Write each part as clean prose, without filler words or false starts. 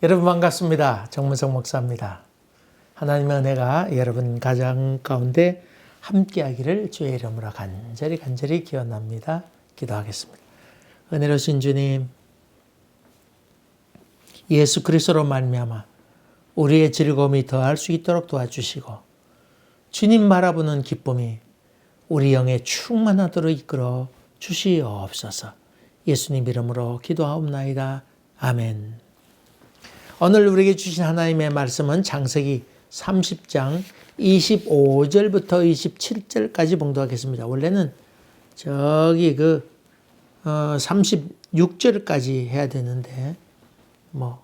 여러분 반갑습니다. 정문석 목사입니다. 하나님의 은혜가 여러분 가정 가운데 함께하기를 주의 이름으로 간절히 기원합니다. 기도하겠습니다. 은혜로우신 주님, 예수 그리스도로 말미암아 우리의 즐거움이 더할 수 있도록 도와주시고 주님 바라보는 기쁨이 우리 영에 충만하도록 이끌어 주시옵소서. 예수님 이름으로 기도하옵나이다. 아멘. 오늘 우리에게 주신 하나님의 말씀은 창세기 30장 25절부터 27절까지 봉독하겠습니다. 원래는 저기 36절까지 해야 되는데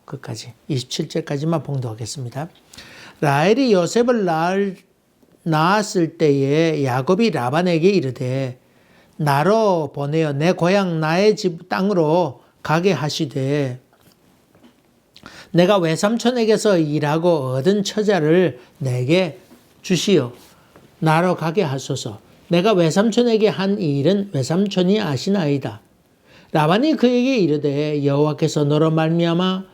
그까지 27절까지만 봉독하겠습니다. 라헬이 요셉을 낳았을 때에 야곱이 라반에게 이르되 나로 보내어 내 고향 나의 집 땅으로 가게 하시되 내가 외삼촌에게서 일하고 얻은 처자를 내게 주시어 나로 가게 하소서. 내가 외삼촌에게 한 일은 외삼촌이 아시나이다. 라반이 그에게 이르되 여호와께서 너로 말미암아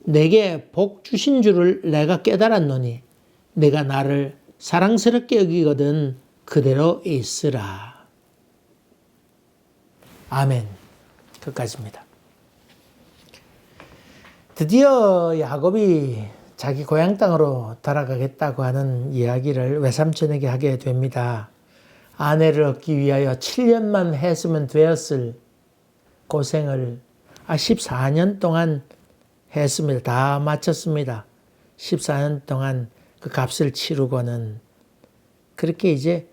내게 복 주신 줄을 내가 깨달았노니 내가 나를 사랑스럽게 여기거든 그대로 있으라. 아멘. 끝까지입니다. 드디어 야곱이 자기 고향 땅으로 돌아가겠다고 하는 이야기를 외삼촌에게 하게 됩니다. 아내를 얻기 위하여 7년만 했으면 되었을 고생을 14년 동안 했습니다. 다 마쳤습니다. 14년 동안 그 값을 치르고는 그렇게 이제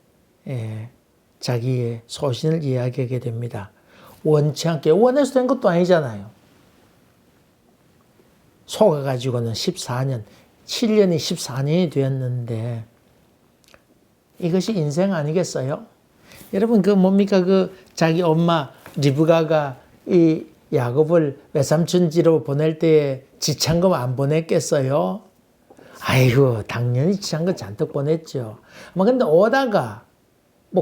자기의 소신을 이야기하게 됩니다. 원치 않게 원해서 된 것도 아니잖아요. 속아가지고는 14년, 7년이 14년이 되었는데 이것이 인생 아니겠어요? 여러분 뭡니까? 자기 엄마 리브가가 이 야곱을 외삼촌지로 보낼 때에 지창금 안 보냈겠어요? 아이고, 당연히 지창금 잔뜩 보냈죠. 근데 오다가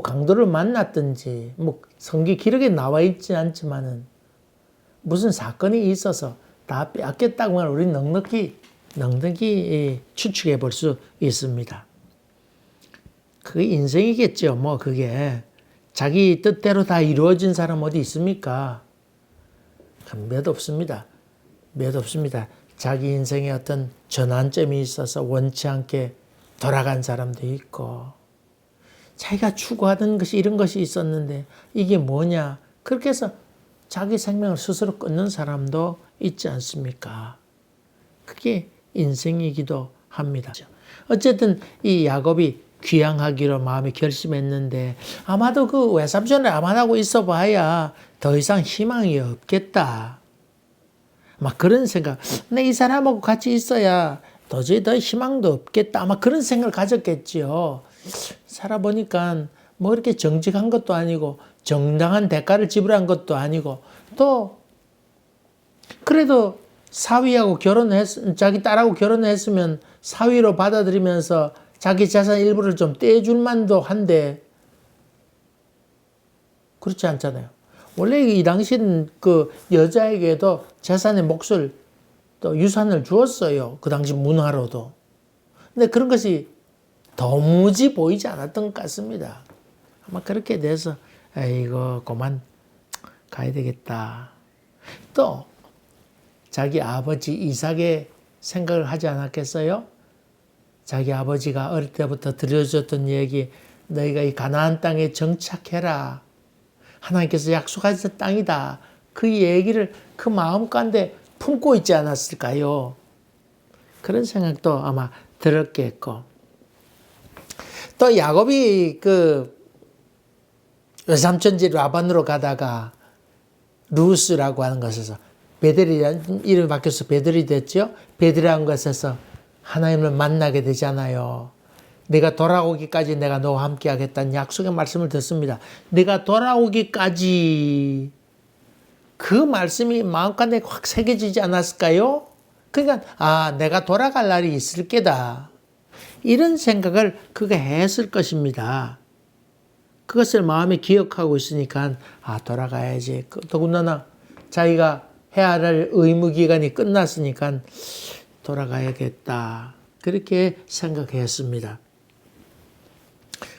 강도를 만났든지 성기 기록에 나와 있지 않지만은 무슨 사건이 있어서 다 빼앗겼다고 하면 우리는 넉넉히 추측해 볼 수 있습니다. 그게 인생이겠죠. 그게 자기 뜻대로 다 이루어진 사람 어디 있습니까? 몇 없습니다. 몇 없습니다. 자기 인생에 어떤 전환점이 있어서 원치 않게 돌아간 사람도 있고 자기가 추구하던 것이 이런 것이 있었는데 이게 뭐냐? 그렇게 해서 자기 생명을 스스로 끊는 사람도 있지 않습니까? 그게 인생이기도 합니다. 어쨌든 이 야곱이 귀향하기로 마음이 결심했는데 아마도 그 외삼촌을 암만하고 있어 봐야 더 이상 희망이 없겠다. 그런 생각. 내 이 사람하고 같이 있어야 도저히 더 희망도 없겠다. 아마 그런 생각을 가졌겠지요. 살아보니까 이렇게 정직한 것도 아니고 정당한 대가를 지불한 것도 아니고 또 그래도 사위하고 자기 딸하고 결혼했으면 사위로 받아들이면서 자기 재산 일부를 좀 떼줄 만도 한데 그렇지 않잖아요. 원래 이 당시는 그 여자에게도 재산의 몫을 또 유산을 주었어요. 그 당시 문화로도. 근데 그런 것이 도무지 보이지 않았던 것 같습니다. 아마 그렇게 돼서 아이고 그만 가야 되겠다. 또 자기 아버지 이삭의 생각을 하지 않았겠어요? 자기 아버지가 어릴 때부터 들려줬던 얘기, 너희가 이 가나안 땅에 정착해라. 하나님께서 약속하신 땅이다. 그 얘기를 그 마음가운데 품고 있지 않았을까요? 그런 생각도 아마 들었겠고. 또 야곱이 외삼촌집 라반으로 가다가 루스라고 하는 것에서 베델이라는 이름이 바뀌어서 베델이 됐죠. 베델이라는 것에서 하나님을 만나게 되잖아요. 내가 돌아오기까지 내가 너와 함께 하겠다는 약속의 말씀을 듣습니다. 내가 돌아오기까지 그 말씀이 마음가운데 확 새겨지지 않았을까요? 그러니까 내가 돌아갈 날이 있을 게다. 이런 생각을 그가 했을 것입니다. 그것을 마음에 기억하고 있으니까 돌아가야지. 더군다나 자기가 해야 할 의무 기간이 끝났으니까 돌아가야겠다. 그렇게 생각했습니다.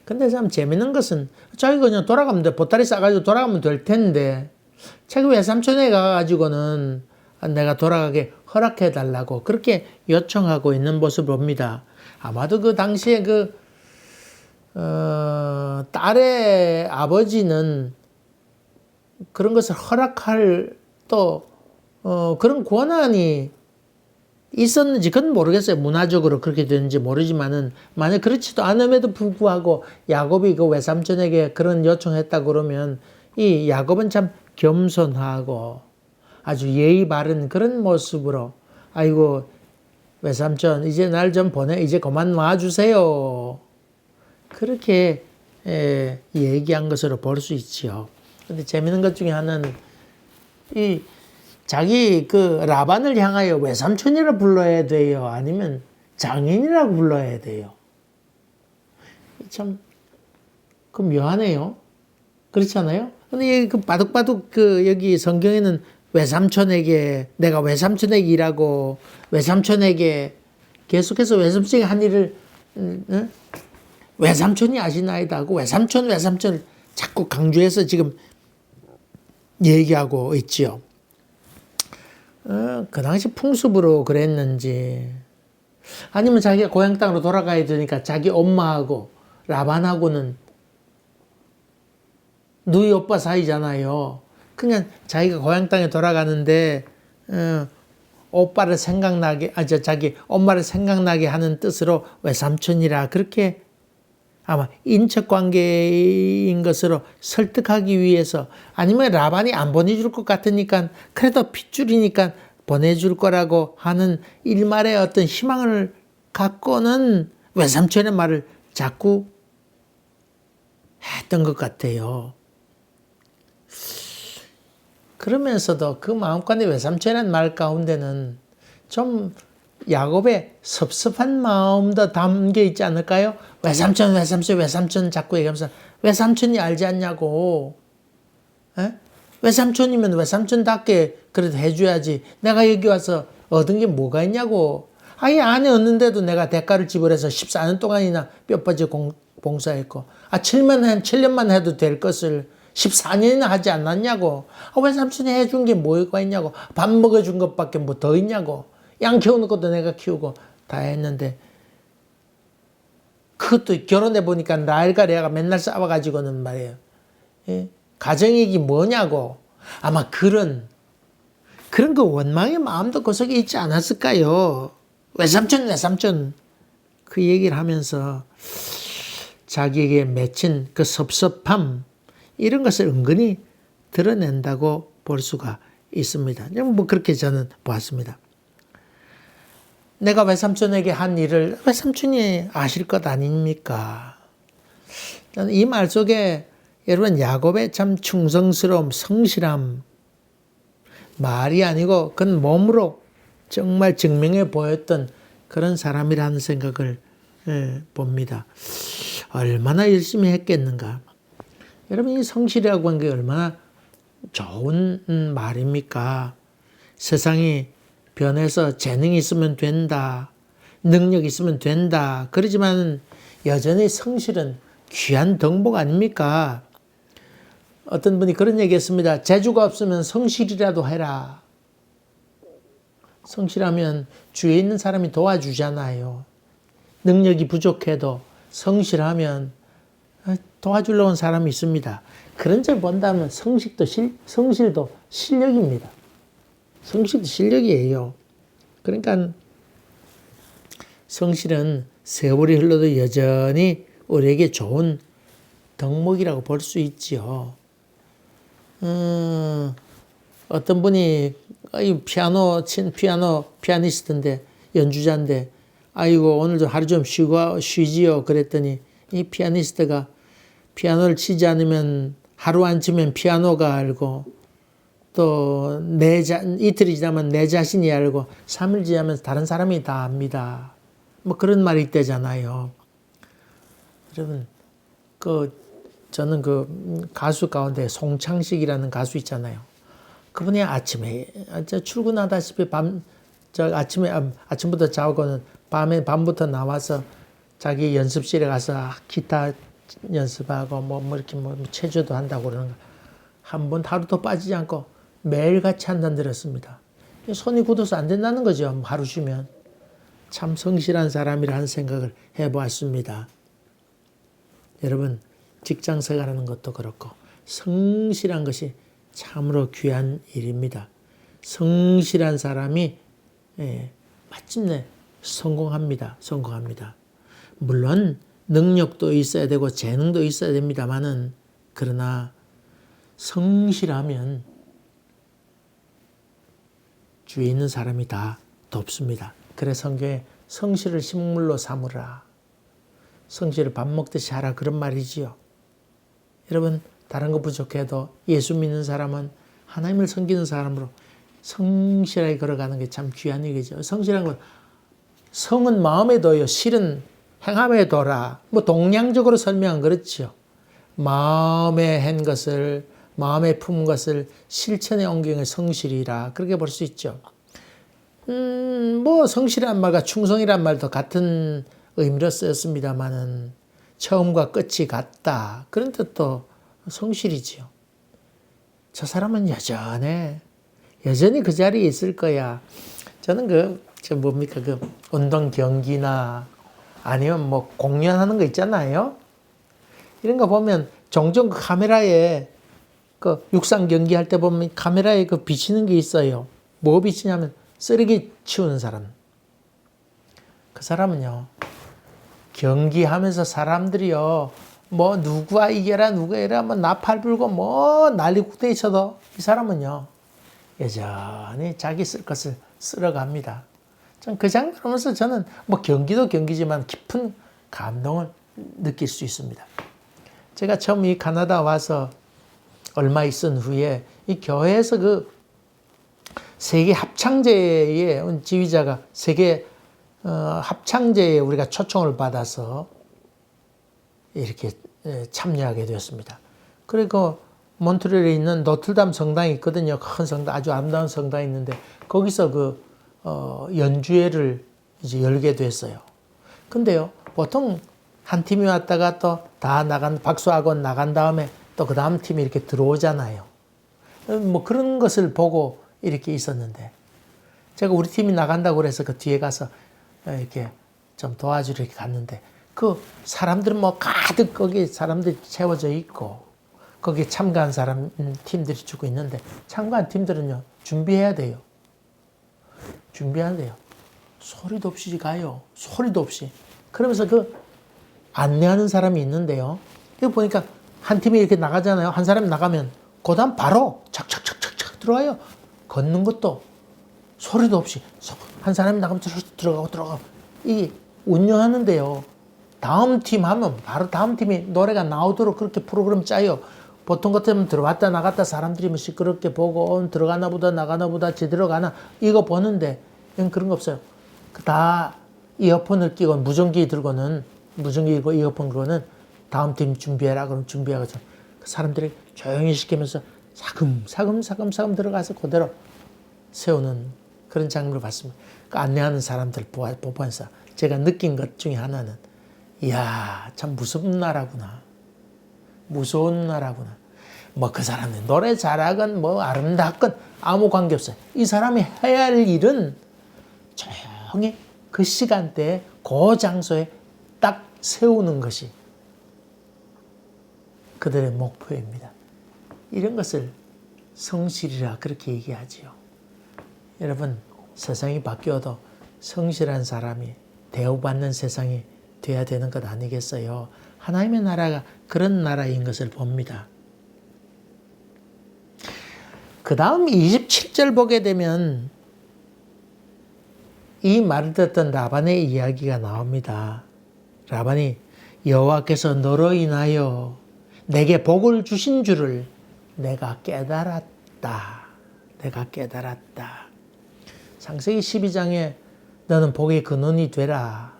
근데 참 재밌는 것은 자기가 그냥 돌아가면 돼. 보따리 싸가지고 돌아가면 될 텐데 자기 외삼촌에 가가지고는 내가 돌아가게 허락해 달라고 그렇게 요청하고 있는 모습을 봅니다. 아마도 그 당시에 딸의 아버지는 그런 것을 허락할 그런 권한이 있었는지 그건 모르겠어요. 문화적으로 그렇게 되는지 모르지만은 만약 그렇지도 않음에도 불구하고 야곱이 그 외삼촌에게 그런 요청했다 그러면 이 야곱은 참 겸손하고 아주 예의 바른 그런 모습으로 아이고 외삼촌 이제 날 좀 보내 이제 그만 와주세요. 그렇게 얘기한 것으로 볼 수 있지요. 근데 재밌는 것 중에 하나는 이 자기 그 라반을 향하여 외삼촌이라 불러야 돼요? 아니면 장인이라고 불러야 돼요? 참, 그 묘하네요. 그렇지 않아요? 근데 그 바둑바둑 여기 성경에는 외삼촌에게, 내가 외삼촌에게 일하고, 외삼촌에게 계속해서 외삼촌에게 한 일을, 외삼촌이 아시나이다 하고, 외삼촌 자꾸 강조해서 지금 얘기하고 있지요. 그 당시 풍습으로 그랬는지 아니면 자기가 고향 땅으로 돌아가야 되니까 자기 엄마하고 라반하고는 누이 오빠 사이잖아요. 그냥 자기가 고향 땅에 돌아가는데 오빠를 생각나게 자기 엄마를 생각나게 하는 뜻으로 외삼촌이라 그렇게 아마 인척관계인 것으로 설득하기 위해서 아니면 라반이 안 보내줄 것 같으니까 그래도 핏줄이니까 보내줄 거라고 하는 일말의 어떤 희망을 갖고는 외삼촌의 말을 자꾸 했던 것 같아요. 그러면서도 그 마음가운데 외삼촌이라는 말 가운데는 좀 야곱의 섭섭한 마음도 담겨 있지 않을까요? 외삼촌 자꾸 얘기하면서 외삼촌이 알지 않냐고. 에? 외삼촌이면 외삼촌답게 그래도 해줘야지. 내가 여기 와서 얻은 게 뭐가 있냐고. 아예 안에 얻는데도 내가 대가를 지불해서 14년 동안이나 뼈 빠지 봉사했고 7년만 해도 될 것을 14년이나 하지 않았냐고. 외삼촌이 해준 게 뭐가 있냐고. 밥 먹여준 것밖에 뭐 더 있냐고. 양 키우는 것도 내가 키우고 다 했는데 그것도 결혼해 보니까 라헬과 레아가 맨날 싸워가지고는 말이에요. 예? 가정이익이 뭐냐고. 아마 그런 그 원망의 마음도 그 속에 있지 않았을까요? 외삼촌 그 얘기를 하면서 자기에게 맺힌 그 섭섭함 이런 것을 은근히 드러낸다고 볼 수가 있습니다. 뭐 그렇게 저는 보았습니다. 내가 외삼촌에게 한 일을 외삼촌이 아실 것 아닙니까? 저는 이 말 속에 여러분 야곱의 참 충성스러움, 성실함 말이 아니고 그건 몸으로 정말 증명해 보였던 그런 사람이라는 생각을 봅니다. 얼마나 열심히 했겠는가. 여러분 이 성실이라고 하는 게 얼마나 좋은 말입니까? 세상이 변해서 재능이 있으면 된다. 능력이 있으면 된다. 그러지만 여전히 성실은 귀한 덕목 아닙니까? 어떤 분이 그런 얘기 했습니다. 재주가 없으면 성실이라도 해라. 성실하면 주위에 있는 사람이 도와주잖아요. 능력이 부족해도 성실하면 도와주려는 사람이 있습니다. 그런 점 본다면 성실도 실력입니다. 성실도 실력이에요. 그러니까 성실은 세월이 흘러도 여전히 우리에게 좋은 덕목이라고 볼 수 있지요. 어떤 분이 피아니스트인데 연주자인데 아이고 오늘도 하루 좀 쉬지요 그랬더니 이 피아니스트가 피아노를 치지 않으면 하루 안 치면 피아노가 알고 또 이틀이 지나면 내 자신이 알고 3일 지나면 다른 사람이 다 압니다. 뭐 그런 말이 있대잖아요. 여러분 저는 그 가수 가운데 송창식이라는 가수 있잖아요. 그분이 출근하다시피 아침부터 자고는 밤부터 나와서 자기 연습실에 가서 기타 연습하고 이렇게 체조도 한다고 그러는 거. 한 번 하루도 빠지지 않고 매일 같이 한다는 들었습니다. 손이 굳어서 안 된다는 거죠. 하루 쉬면. 참 성실한 사람이라는 생각을 해보았습니다. 여러분, 직장 생활하는 것도 그렇고 성실한 것이 참으로 귀한 일입니다. 성실한 사람이 마침내 성공합니다. 물론 능력도 있어야 되고 재능도 있어야 됩니다만은, 그러나 성실하면 주위에 있는 사람이 다 돕습니다. 그래서 성경에 성실을 식물로 삼으라, 성실을 밥 먹듯이 하라, 그런 말이지요. 여러분, 다른 거 부족해도 예수 믿는 사람은 하나님을 섬기는 사람으로 성실하게 걸어가는 게 참 귀한 일이죠. 성실한 건, 성은 마음에 둬요. 실은 행함에 둬라. 동량적으로 설명은 그렇죠. 마음에 한 것을, 마음에 품은 것을 실천에 옮기는 성실이라, 그렇게 볼 수 있죠. 성실한 말과 충성이란 말도 같은 의미로 쓰였습니다만은, 처음과 끝이 같다, 그런 뜻도 성실이지요. 저 사람은 여전히 그 자리에 있을 거야. 저는 운동 경기나 아니면 공연하는 거 있잖아요. 이런 거 보면 종종 그 카메라에 육상 경기 할 때 보면 카메라에 비치는 게 있어요. 뭐 비치냐면 쓰레기 치우는 사람. 그 사람은요, 경기하면서 사람들이요, 누가 이겨라, 누가 이라, 나팔 불고, 난리 국대에 쳐도 이 사람은요, 여전히 자기 쓸 것을 쓸어갑니다. 전 그 장면 보면서 저는 경기도 경기지만 깊은 감동을 느낄 수 있습니다. 제가 처음 이 가나다 와서 얼마 있은 후에 이 교회에서 세계 합창제의 지휘자가 세계 합창제에 우리가 초청을 받아서 이렇게 참여하게 되었습니다. 그리고 몬트리올에 있는 노틀담 성당이 있거든요. 큰 성당, 아주 아름다운 성당이 있는데 거기서 연주회를 이제 열게 됐어요. 근데요, 보통 한 팀이 왔다가 또 다 박수하고 나간 다음에 또 그 다음 팀이 이렇게 들어오잖아요. 그런 것을 보고 이렇게 있었는데, 제가 우리 팀이 나간다고 그래서 그 뒤에 가서 이렇게 좀 도와주러 이렇게 갔는데, 사람들은 가득 거기 사람들이 채워져 있고, 거기에 참가한 팀들이 주고 있는데, 참가한 팀들은요, 준비해야 돼요. 소리도 없이 가요. 소리도 없이. 그러면서 안내하는 사람이 있는데요. 여기 보니까 한 팀이 이렇게 나가잖아요. 한 사람이 나가면 그 다음 바로 착착착착착 들어와요. 걷는 것도 소리도 없이 한 사람이 나가면 들어가고 이 운영하는데요. 다음 팀 하면 바로 다음 팀이 노래가 나오도록 그렇게 프로그램 짜요. 보통 같으면 들어왔다 나갔다 사람들이 시끄럽게 보고 들어가나 보다 나가나 보다 제대로 가나 이거 보는데, 그런 거 없어요. 다 이어폰을 끼고 무전기 들고 이어폰 들고는 다음 팀 준비해라 그럼 준비하고 그 사람들이 조용히 시키면서 사금사금 들어가서 그대로 세우는 그런 장면을 봤습니다. 안내하는 사람들 보면서 제가 느낀 것 중에 하나는, 이야, 참 무서운 나라구나. 그 사람이 노래 잘하건 아름답건 아무 관계 없어요. 이 사람이 해야 할 일은 조용히 그 시간대에 그 장소에 딱 세우는 것이 그들의 목표입니다. 이런 것을 성실이라 그렇게 얘기하지요. 여러분, 세상이 바뀌어도 성실한 사람이 대우받는 세상이 돼야 되는 것 아니겠어요? 하나님의 나라가 그런 나라인 것을 봅니다. 그 다음 27절 보게 되면 이 말을 듣던 라반의 이야기가 나옵니다. 라반이 여호와께서 너로 인하여 내게 복을 주신 줄을 내가 깨달았다. 창세기 12장에 너는 복의 근원이 되라.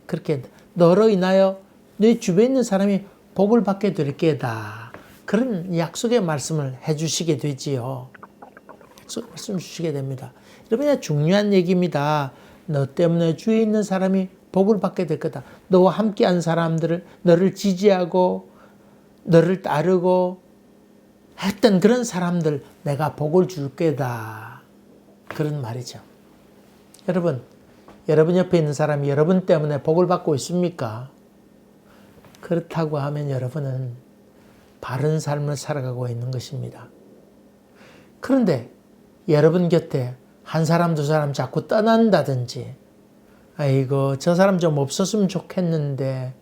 그렇게 너로 인하여 내 주변에 있는 사람이 복을 받게 될 게다. 그런 약속의 말씀을 해주시게 되지요. 말씀 주시게 됩니다. 여러분, 중요한 얘기입니다. 너 때문에 주위에 있는 사람이 복을 받게 될 거다. 너와 함께한 사람들을, 너를 지지하고 너를 따르고 했던 그런 사람들 내가 복을 줄 거다. 그런 말이죠. 여러분 옆에 있는 사람이 여러분 때문에 복을 받고 있습니까? 그렇다고 하면 여러분은 바른 삶을 살아가고 있는 것입니다. 그런데 여러분 곁에 한 사람, 두 사람 자꾸 떠난다든지, 아이고, 저 사람 좀 없었으면 좋겠는데,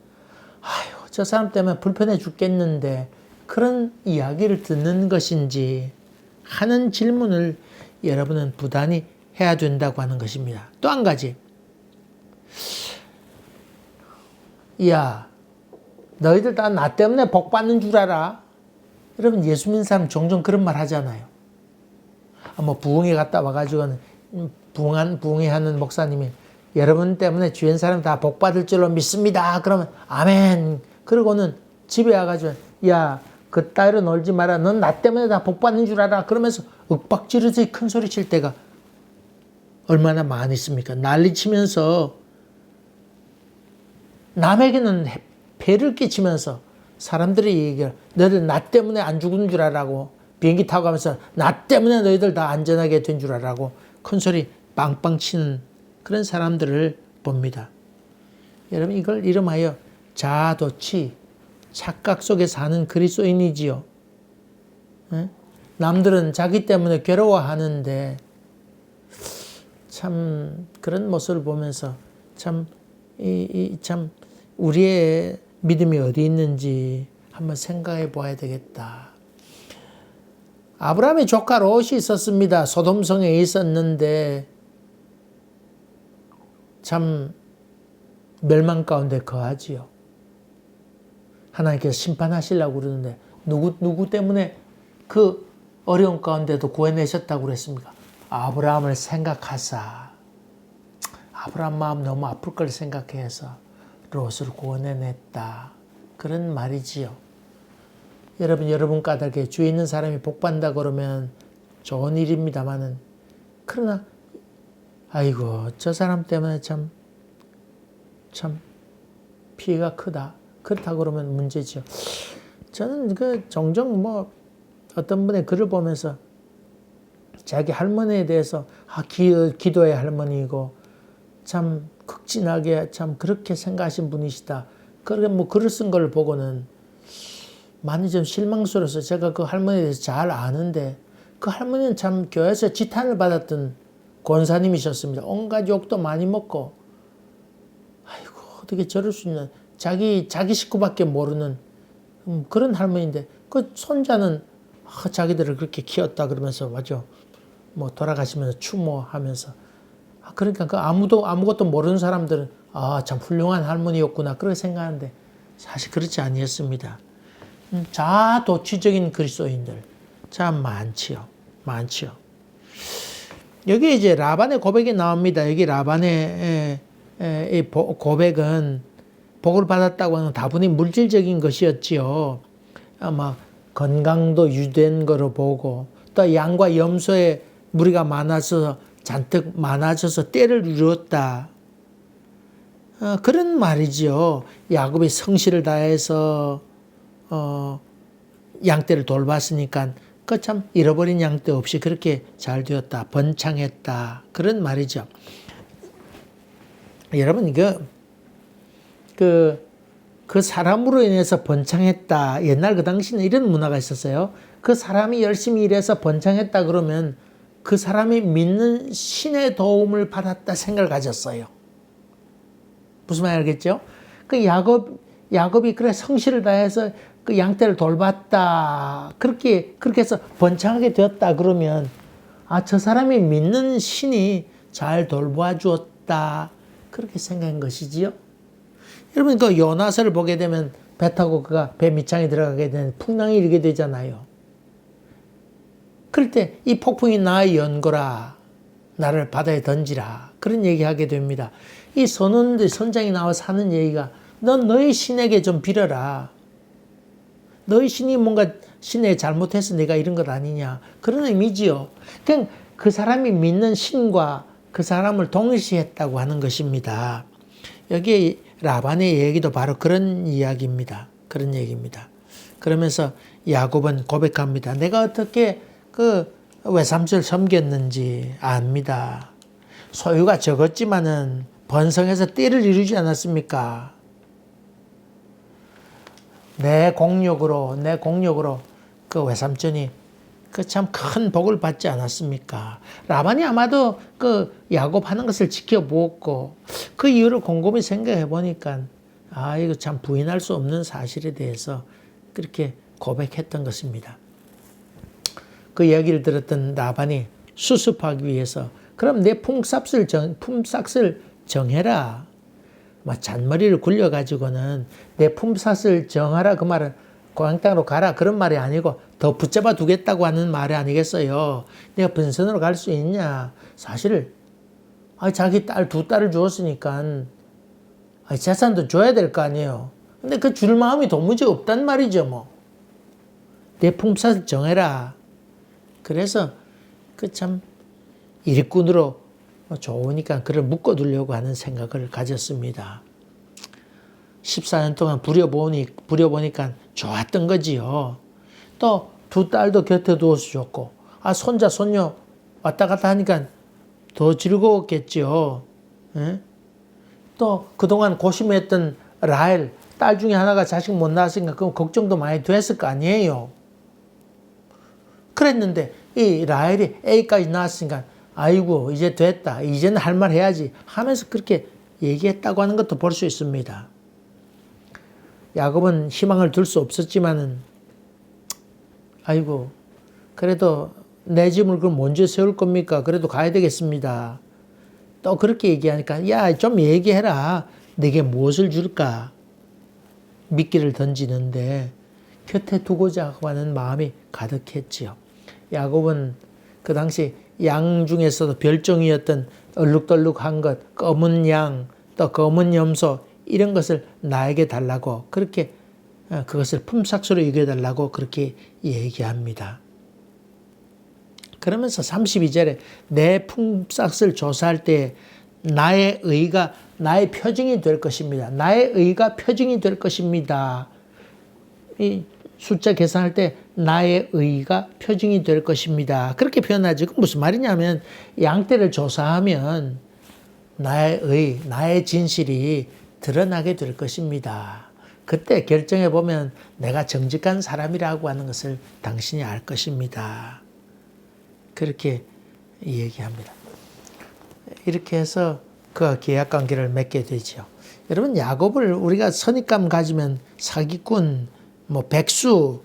아이고, 저 사람 때문에 불편해 죽겠는데, 그런 이야기를 듣는 것인지 하는 질문을 여러분은 부단히 해야 된다고 하는 것입니다. 또 한 가지. 야, 너희들 다 나 때문에 복 받는 줄 알아? 여러분, 예수 믿는 사람 종종 그런 말 하잖아요. 뭐 부흥회 갔다 와가지고는 부흥회 하는 목사님이 여러분 때문에 주변 사람 다 복 받을 줄로 믿습니다. 그러면 아멘. 그러고는 집에 와가지고 야, 그 따위로 놀지 마라. 넌 나 때문에 다 복 받는 줄 알아. 그러면서 윽박지르듯이 큰 소리 칠 때가 얼마나 많이 있습니까? 난리치면서 남에게는 폐를 끼치면서 사람들이 얘기를 너희들 나 때문에 안 죽은 줄 알라고 비행기 타고 가면서 나 때문에 너희들 다 안전하게 된 줄 알라고 큰 소리 빵빵 치는 그런 사람들을 봅니다. 여러분, 이걸 이름하여 자아도취, 착각 속에 사는 그리스도인이지요. 남들은 자기 때문에 괴로워하는데 참 그런 모습을 보면서 참 우리의 믿음이 어디 있는지 한번 생각해 보아야 되겠다. 아브라함의 조카 롯이 있었습니다. 소돔성에 있었는데 참 멸망 가운데 거하지요. 하나님께서 심판하시려고 그러는데 누구 때문에 그 어려운 가운데도 구해내셨다고 그랬습니까? 아브라함을 생각하사 아브라함 마음 너무 아플 걸 생각해서 롯을 구원해냈다. 그런 말이지요. 여러분 까닭에 주위에 있는 사람이 복받는다 그러면 좋은 일입니다만은 그러나 아이고 저 사람 때문에 참 피해가 크다. 그렇다고 그러면 문제죠. 저는 종종 어떤 분의 글을 보면서 자기 할머니에 대해서 기도의 할머니이고 참 극진하게 참 그렇게 생각하신 분이시다. 그렇게 글을 쓴 걸 보고는 많이 좀 실망스러워서 제가 그 할머니에 대해서 잘 아는데 그 할머니는 참 교회에서 지탄을 받았던 권사님이셨습니다. 온갖 욕도 많이 먹고 아이고 어떻게 저럴 수 있나. 자기 식구밖에 모르는 그런 할머니인데 그 손자는 자기들을 그렇게 키웠다 그러면서 맞죠. 돌아가시면서 추모하면서 그러니까 그 아무것도 모르는 사람들은 참 훌륭한 할머니였구나 그렇게 생각하는데 사실 그렇지 아니었습니다. 자아도취적인 그리스도인들 참 많지요. 여기 이제 라반의 고백이 나옵니다. 여기 라반의 이 고백은 복을 받았다고 하는 다분히 물질적인 것이었지요. 아마 건강도 유지된 거로 보고 또 양과 염소의 무리가 많아서 잔뜩 많아져서 때를 이루었다. 그런 말이지요. 야곱이 성실을 다해서 양떼를 돌봤으니까 그 참 잃어버린 양떼 없이 그렇게 잘 되었다. 번창했다. 그런 말이죠. 여러분 그 사람으로 인해서 번창했다. 옛날 그 당시는 이런 문화가 있었어요. 그 사람이 열심히 일해서 번창했다 그러면 그 사람이 믿는 신의 도움을 받았다 생각을 가졌어요. 무슨 말인지 알겠죠? 그 야곱이 그래 성실을 다해서 그 양떼를 돌봤다. 그렇게 해서 번창하게 되었다 그러면 저 사람이 믿는 신이 잘 돌봐 주었다. 그렇게 생각한 것이지요. 여러분 그 요나서를 보게 되면 배 타고 그가 배 밑창에 들어가게 되는 풍랑이 일게 되잖아요. 그럴 때 이 폭풍이 나의 연고라 나를 바다에 던지라 그런 얘기하게 됩니다. 이 선장이 나와서 하는 얘기가 넌 너희 신에게 좀 빌어라. 너희 신이 뭔가 신에게 잘못해서 내가 이런 것 아니냐 그런 의미지요. 그냥 그 사람이 믿는 신과 그 사람을 동일시했다고 하는 것입니다. 여기 라반의 얘기도 바로 그런 이야기입니다. 그런 얘기입니다. 그러면서 야곱은 고백합니다. 내가 어떻게 그 외삼촌을 섬겼는지 압니다. 소유가 적었지만은 번성해서 띠를 이루지 않았습니까? 내 공력으로 그 외삼촌이 그 참 큰 복을 받지 않았습니까? 라반이 아마도 그 야곱 하는 것을 지켜보았고 그 이유를 곰곰이 생각해 보니까 이거 참 부인할 수 없는 사실에 대해서 그렇게 고백했던 것입니다. 그 이야기를 들었던 라반이 수습하기 위해서 그럼 내 품삯을 정해라. 잔머리를 굴려가지고는 내 품삯을 정하라 그 말은 고향 땅으로 가라 그런 말이 아니고 더 붙잡아 두겠다고 하는 말이 아니겠어요. 내가 번선으로 갈 수 있냐. 사실 자기 두 딸을 주었으니까 재산도 줘야 될 거 아니에요. 근데 그 줄 마음이 도무지 없단 말이죠. 뭐. 내 품삯을 정해라. 그래서 그 참 일꾼으로 좋으니까 그를 묶어두려고 하는 생각을 가졌습니다. 14년 동안 부려보니까 좋았던 거지요. 또 두 딸도 곁에 두어서 좋고, 손자, 손녀 왔다 갔다 하니까 더 즐거웠겠지요. 예? 또 그동안 고심했던 라헬, 딸 중에 하나가 자식 못 낳았으니까 그럼 걱정도 많이 됐을 거 아니에요. 그랬는데 이 라헬이 A까지 낳았으니까 아이고 이제 됐다. 이제는 할 말 해야지 하면서 그렇게 얘기했다고 하는 것도 볼 수 있습니다. 야곱은 희망을 둘 수 없었지만은 아이고 그래도 내 짐을 그럼 언제 세울 겁니까? 그래도 가야 되겠습니다. 또 그렇게 얘기하니까 야 좀 얘기해라. 내게 무엇을 줄까? 미끼를 던지는데 곁에 두고자 하는 마음이 가득했지요. 야곱은 그 당시 양 중에서도 별종이었던 얼룩덜룩한 것, 검은 양, 또 검은 염소 이런 것을 나에게 달라고 그렇게 그것을 품삯으로 이겨달라고 그렇게 얘기합니다. 그러면서 32절에 내 품삯을 조사할 때 나의 의가 나의 표징이 될 것입니다. 나의 의가 표징이 될 것입니다. 이 숫자 계산할 때 나의 의가 표징이 될 것입니다. 그렇게 표현하죠. 그 무슨 말이냐면 양떼를 조사하면 나의 의, 나의 진실이 드러나게 될 것입니다. 그때 결정해 보면 내가 정직한 사람이라고 하는 것을 당신이 알 것입니다. 그렇게 얘기합니다. 이렇게 해서 그 계약관계를 맺게 되죠. 여러분 야곱을 우리가 선입감 가지면 사기꾼, 백수,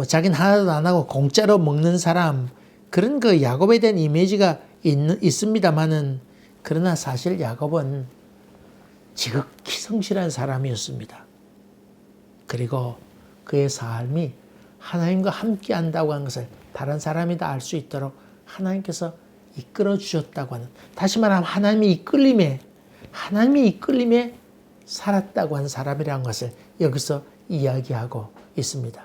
자기는 하나도 안 하고 공짜로 먹는 사람 그런 그 야곱에 대한 이미지가 있습니다만은 그러나 사실 야곱은 지극히 성실한 사람이었습니다. 그리고 그의 삶이 하나님과 함께 한다고 하는 것을 다른 사람이 다 알 수 있도록 하나님께서 이끌어 주셨다고 하는, 다시 말하면 하나님의 이끌림에 살았다고 하는 사람이라는 것을 여기서 이야기하고 있습니다.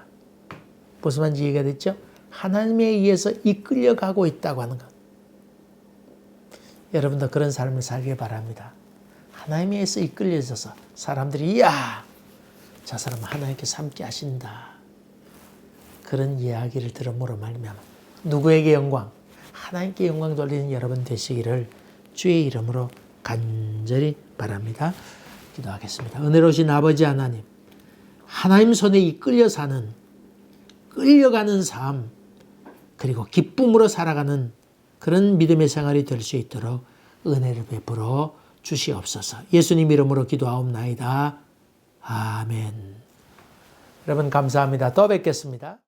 무슨 말인지 이해가 됐죠? 하나님에 의해서 이끌려가고 있다고 하는 것. 여러분도 그런 삶을 살길 바랍니다. 하나님에 의해서 이끌려져서 사람들이 이야 저 사람은 하나님께서 함께 하신다. 그런 이야기를 들음으로 말미암아 누구에게 영광? 하나님께 영광 돌리는 여러분 되시기를 주의 이름으로 간절히 바랍니다. 기도하겠습니다. 은혜로우신 아버지 하나님, 하나님 손에 이끌려 사는, 끌려가는 삶, 그리고 기쁨으로 살아가는 그런 믿음의 생활이 될 수 있도록 은혜를 베풀어 주시옵소서. 예수님 이름으로 기도하옵나이다. 아멘. 여러분 감사합니다. 또 뵙겠습니다.